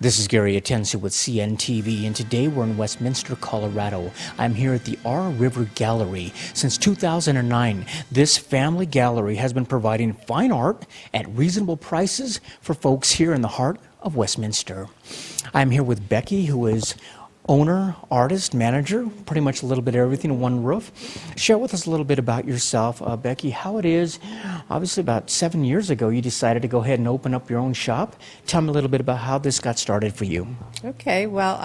This is Gary Atensi with CNTV, and today we're in Westminster, Colorado. I'm here at the R River Gallery. Since 2009, this family gallery has been providing fine art at reasonable prices for folks here in the heart of Westminster. I'm here with Becky, who is owner, artist, manager, pretty much a little bit of everything in one roof. Share with us a little bit about yourself, Becky, how it is. Obviously, about 7 years ago, you decided to go ahead and open up your own shop. Tell me a little bit about how this got started for you. Okay, well,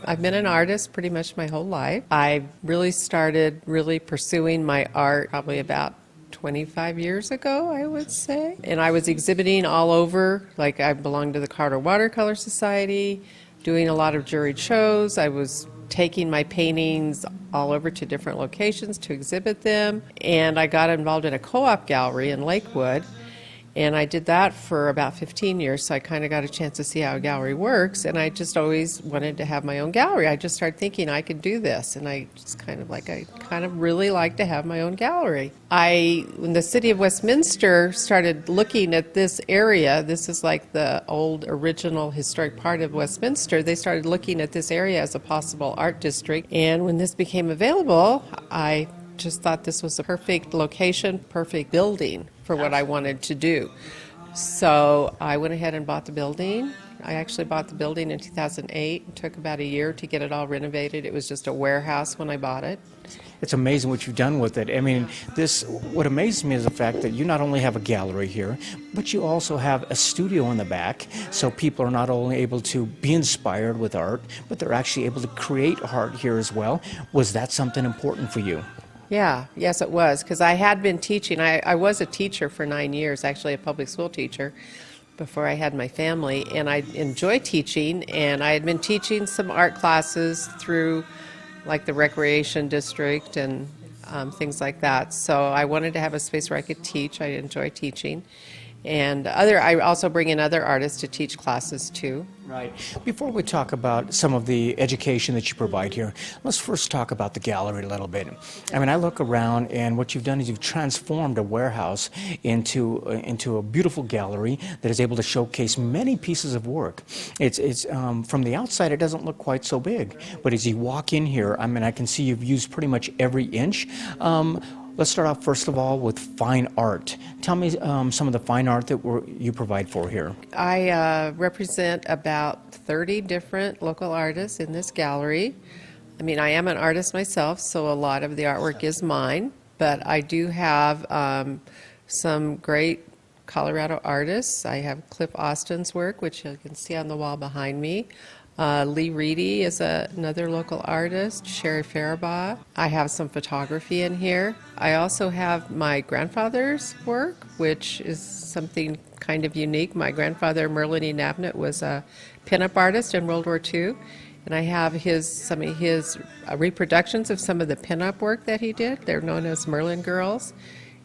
I've been an artist pretty much my whole life. I really started pursuing my art probably about 25 years ago, I would say. And I was exhibiting all over, like I belonged to the Colorado Watercolor Society, doing a lot of juried shows. I was taking my paintings all over to different locations to exhibit them. And I got involved in a co-op gallery in Lakewood. And I did that for about 15 years, so I kind of got a chance to see how a gallery works. And I just always wanted to have my own gallery. I just started thinking I could do this. And I kind of really like to have my own gallery. When the city of Westminster started looking at this area, this is like the old original historic part of Westminster, they started looking at this area as a possible art district. And when this became available, I just thought this was a perfect location, perfect building for what I wanted to do. So I went ahead and bought the building. I actually bought the building in 2008. It took about a year to get it all renovated. It was just a warehouse when I bought it. It's amazing what you've done with it. I mean, what amazes me is the fact that you not only have a gallery here, but you also have a studio in the back, so people are not only able to be inspired with art, but they're actually able to create art here as well. Was that something important for you? Yes it was, because I had been teaching. I was a teacher for 9 years, actually a public school teacher, before I had my family, and I enjoy teaching, and I had been teaching some art classes through like the recreation district and things like that. So I wanted to have a space where I could teach. I enjoy teaching. And I also bring in other artists to teach classes too. Right. Before we talk about some of the education that you provide here, let's first talk about the gallery a little bit. I mean, I look around, and what you've done is you've transformed a warehouse into a beautiful gallery that is able to showcase many pieces of work. It's from the outside, it doesn't look quite so big, but as you walk in here, I mean, I can see you've used pretty much every inch. Let's start off first of all with fine art. Tell me some of the fine art that you provide for here. I represent about 30 different local artists in this gallery. I mean, I am an artist myself, so a lot of the artwork is mine, but I do have some great Colorado artists. I have Cliff Austin's work, which you can see on the wall behind me. Lee Reedy is another local artist, Sherry Faribaugh. I have some photography in here. I also have my grandfather's work, which is something kind of unique. My grandfather, Merlin E. Nabnett, was a pinup artist in World War II, and I have some of his reproductions of some of the pinup work that he did. They're known as Merlin Girls.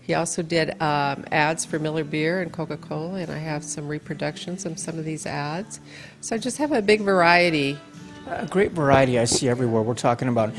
He also did ads for Miller Beer and Coca-Cola, and I have some reproductions of some of these ads. So I just have a big variety. A great variety I see everywhere. We're talking about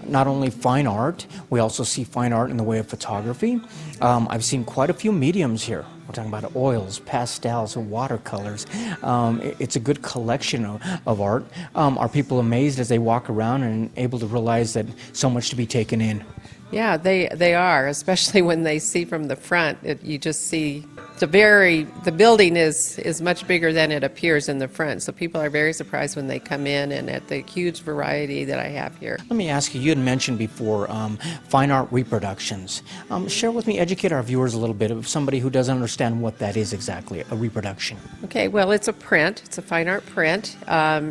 not only fine art, we also see fine art in the way of photography. I've seen quite a few mediums here. We're talking about oils, pastels, and watercolors. It's a good collection of art. Are people amazed as they walk around and able to realize that so much to be taken in? Yeah, they are, especially when they see from the front. You just see the building is much bigger than it appears in the front. So people are very surprised when they come in and at the huge variety that I have here. Let me ask you, you had mentioned before fine art reproductions. Share with me, educate our viewers a little bit of somebody who doesn't understand what that is exactly, a reproduction. Okay, well, it's a print. It's a fine art print.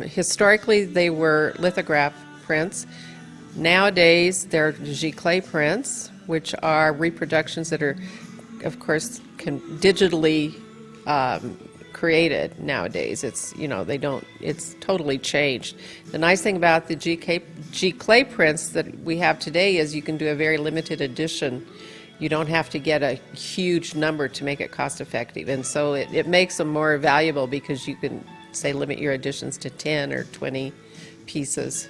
Historically, they were lithograph prints. Nowadays, they're giclée prints, which are reproductions that are, of course, digitally created nowadays. It's totally changed. The nice thing about the giclée prints that we have today is you can do a very limited edition. You don't have to get a huge number to make it cost effective, and so it makes them more valuable because you can, say, limit your editions to 10 or 20 pieces.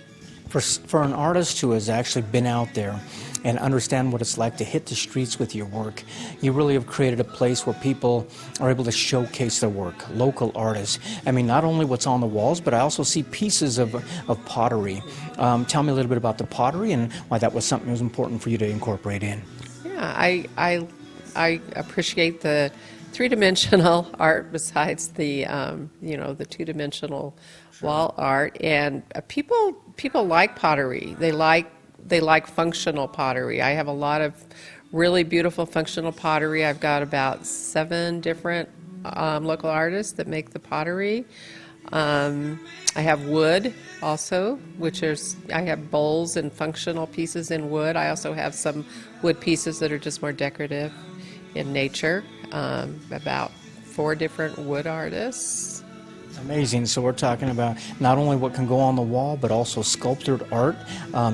For an artist who has actually been out there and understand what it's like to hit the streets with your work, you really have created a place where people are able to showcase their work, local artists. I mean, not only what's on the walls, but I also see pieces of pottery. Tell me a little bit about the pottery and why that was something that was important for you to incorporate in. Yeah, I appreciate the three-dimensional art besides the the two-dimensional wall art, and people like pottery. They like functional pottery. I have a lot of really beautiful functional pottery. I've got about 7 different local artists that make the pottery. I have wood also, I have bowls and functional pieces in wood. I also have some wood pieces that are just more decorative in nature. About 4 different wood artists. Amazing. So we're talking about not only what can go on the wall, but also sculptured art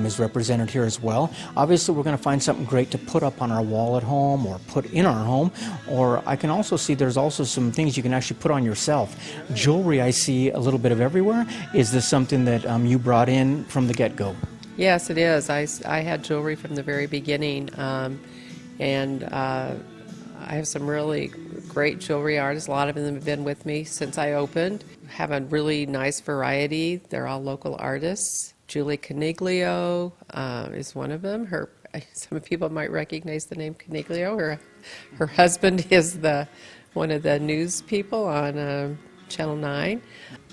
is represented here as well. Obviously, we're going to find something great to put up on our wall at home or put in our home. Or I can also see there's also some things you can actually put on yourself. Jewelry I see a little bit of everywhere. Is this something that you brought in from the get-go? Yes, it is. I had jewelry from the very beginning, and I have some really great jewelry artists. A lot of them have been with me since I opened. Have a really nice variety. They're all local artists. Julie Caniglio is one of them. Some people might recognize the name Caniglio. Her husband is one of the news people on Channel 9.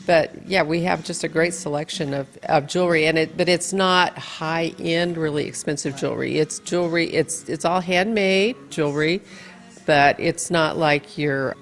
But yeah, we have just a great selection of jewelry, but it's not high-end, really expensive jewelry. It's jewelry. It's all handmade jewelry. But it's not like your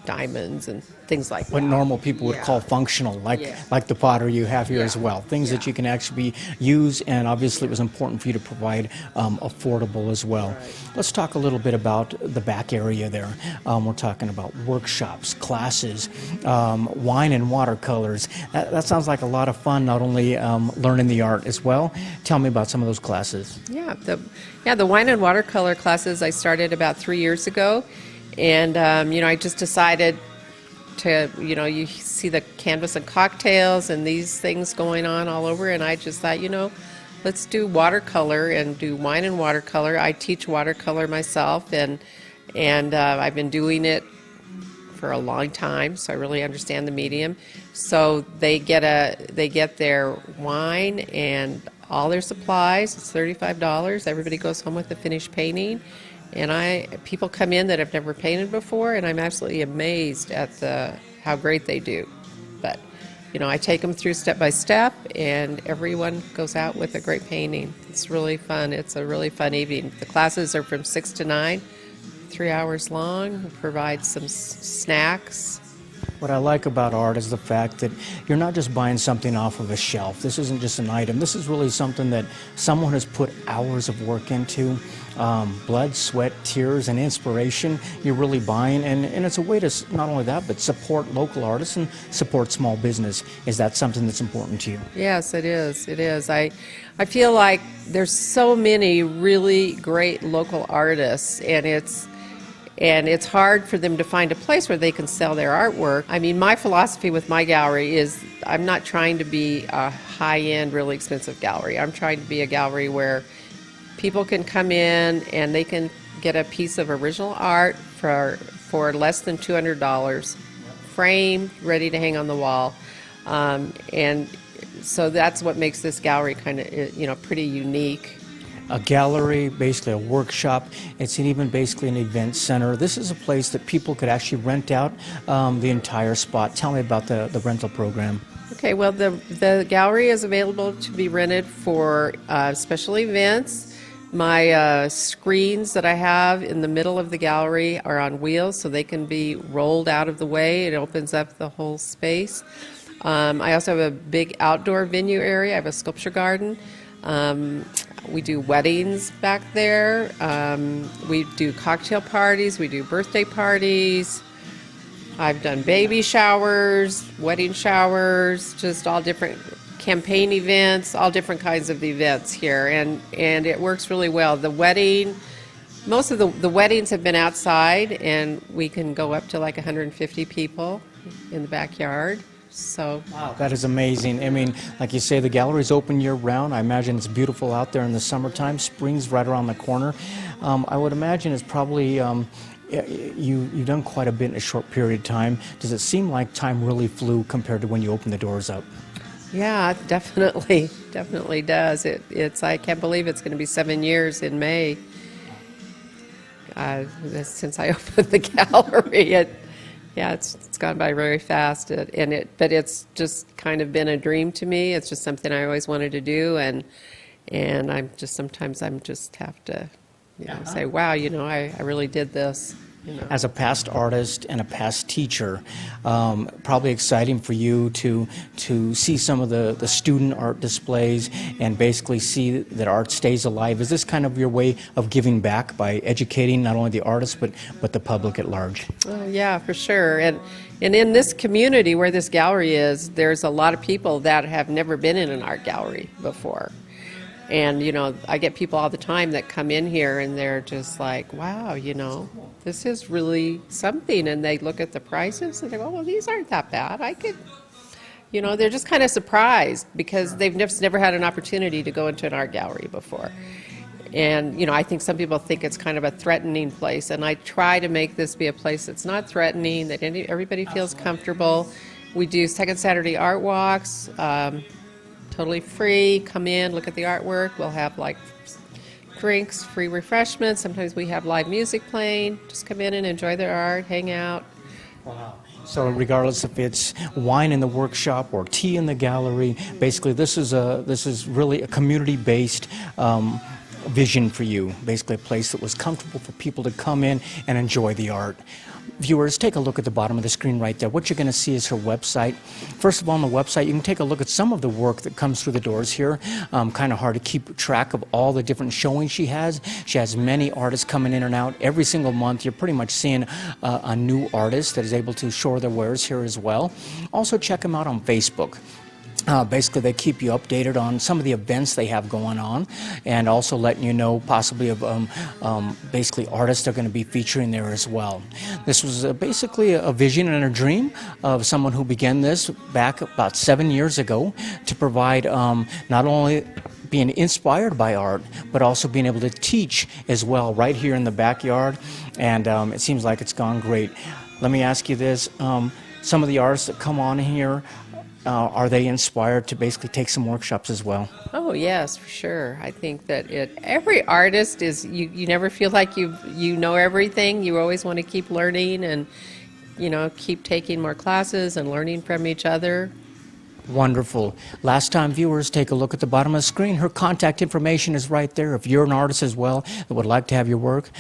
diamonds and things like that. What normal people would call functional, like the pottery you have here as well. Things that you can actually use, and obviously it was important for you to provide affordable as well. Right. Let's talk a little bit about the back area there. We're talking about workshops, classes, wine and watercolors. That sounds like a lot of fun, not only learning the art as well. Tell me about some of those classes. Yeah, the wine and watercolor classes I started about 3 years ago. And, I just decided to, you see the canvas and cocktails and these things going on all over. And I just thought, let's do watercolor and do wine and watercolor. I teach watercolor myself, and I've been doing it for a long time, so I really understand the medium. So they get their wine and all their supplies. It's $35. Everybody goes home with a finished painting. And people come in that have never painted before, and I'm absolutely amazed at how great they do. But, I take them through step by step, and everyone goes out with a great painting. It's really fun. It's a really fun evening. The classes are from 6 to 9, 3 hours long. We provide some snacks. What I like about art is the fact that you're not just buying something off of a shelf. This isn't just an item. This is really something that someone has put hours of work into. Blood, sweat, tears, and inspiration you're really buying, and it's a way to not only that, but support local artists and support small business. Is that something that's important to you? Yes, it is. It is. I feel like there's so many really great local artists, and it's hard for them to find a place where they can sell their artwork. I mean, my philosophy with my gallery is I'm not trying to be a high-end, really expensive gallery. I'm trying to be a gallery where people can come in and they can get a piece of original art for less than $200, framed, ready to hang on the wall. And so that's what makes this gallery kind of, pretty unique. A gallery, basically a workshop. It's even basically an event center. This is a place that people could actually rent out the entire spot. Tell me about the rental program. Okay, well, the gallery is available to be rented for special events. My screens that I have in the middle of the gallery are on wheels, so they can be rolled out of the way. It opens up the whole space. I also have a big outdoor venue area. I have a sculpture garden. We do weddings back there. We do cocktail parties. We do birthday parties. I've done baby showers, wedding showers, just all different campaign events, all different kinds of events here, and it works really well. Most of the weddings have been outside, and we can go up to like 150 people in the backyard. So Wow, that is amazing. I mean, like you say, the gallery's open year-round. I imagine it's beautiful out there in the summertime. Spring's right around the corner. I would imagine it's probably you've done quite a bit in a short period of time. Does it seem like time really flew compared to when you opened the doors up? yeah, it definitely does. It's I can't believe it's going to be 7 years in May since I opened the gallery. It's gone by very fast, but it's just kind of been a dream to me. It's just something I always wanted to do, and sometimes I'm just have to, say, wow, I really did this. As a past artist and a past teacher, probably exciting for you to see some of the student art displays and basically see that art stays alive. Is this kind of your way of giving back by educating not only the artists but the public at large? Yeah, for sure. And in this community where this gallery is, there's a lot of people that have never been in an art gallery before. And, I get people all the time that come in here and they're just like, wow, this is really something. And they look at the prices and they go, well, these aren't that bad. I could, they're just kind of surprised because they've never had an opportunity to go into an art gallery before. And, I think some people think it's kind of a threatening place. And I try to make this be a place that's not threatening, that everybody feels comfortable. We do second Saturday art walks. Totally free. Come in, look at the artwork. We'll have drinks, free refreshments. Sometimes we have live music playing. Just come in and enjoy their art, hang out. Wow. So regardless if it's wine in the workshop or tea in the gallery, basically this is really a community-based vision for you. Basically a place that was comfortable for people to come in and enjoy the art. Viewers, take a look at the bottom of the screen right there. What you're going to see is her website. First of all, on the website, you can take a look at some of the work that comes through the doors here. Kind of hard to keep track of all the different showings she has. She has many artists coming in and out. Every single month, you're pretty much seeing a new artist that is able to show their wares here as well. Also, check them out on Facebook. Basically, they keep you updated on some of the events they have going on, and also letting you know possibly of basically artists they're going to be featuring there as well. This was basically a vision and a dream of someone who began this back about 7 years ago to provide not only being inspired by art, but also being able to teach as well right here in the backyard, and it seems like it's gone great. Let me ask you this. Some of the artists that come on here, are they inspired to basically take some workshops as well? Oh, yes, for sure. I think that every artist is, you never feel like you know everything. You always want to keep learning and, keep taking more classes and learning from each other. Wonderful. Last time viewers, take a look at the bottom of the screen. Her contact information is right there. If you're an artist as well that would like to have your work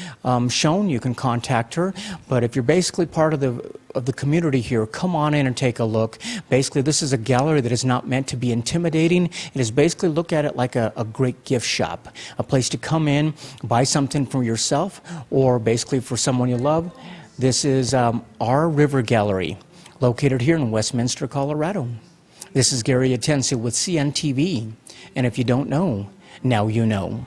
shown, you can contact her. But if you're basically part of the community here, come on in and take a look. Basically, this is a gallery that is not meant to be intimidating. It is basically look at it like a great gift shop, a place to come in, buy something for yourself, or basically for someone you love. This is our River Gallery, located here in Westminster, Colorado. This is Gary Atencio with CNTV, and if you don't know, now you know.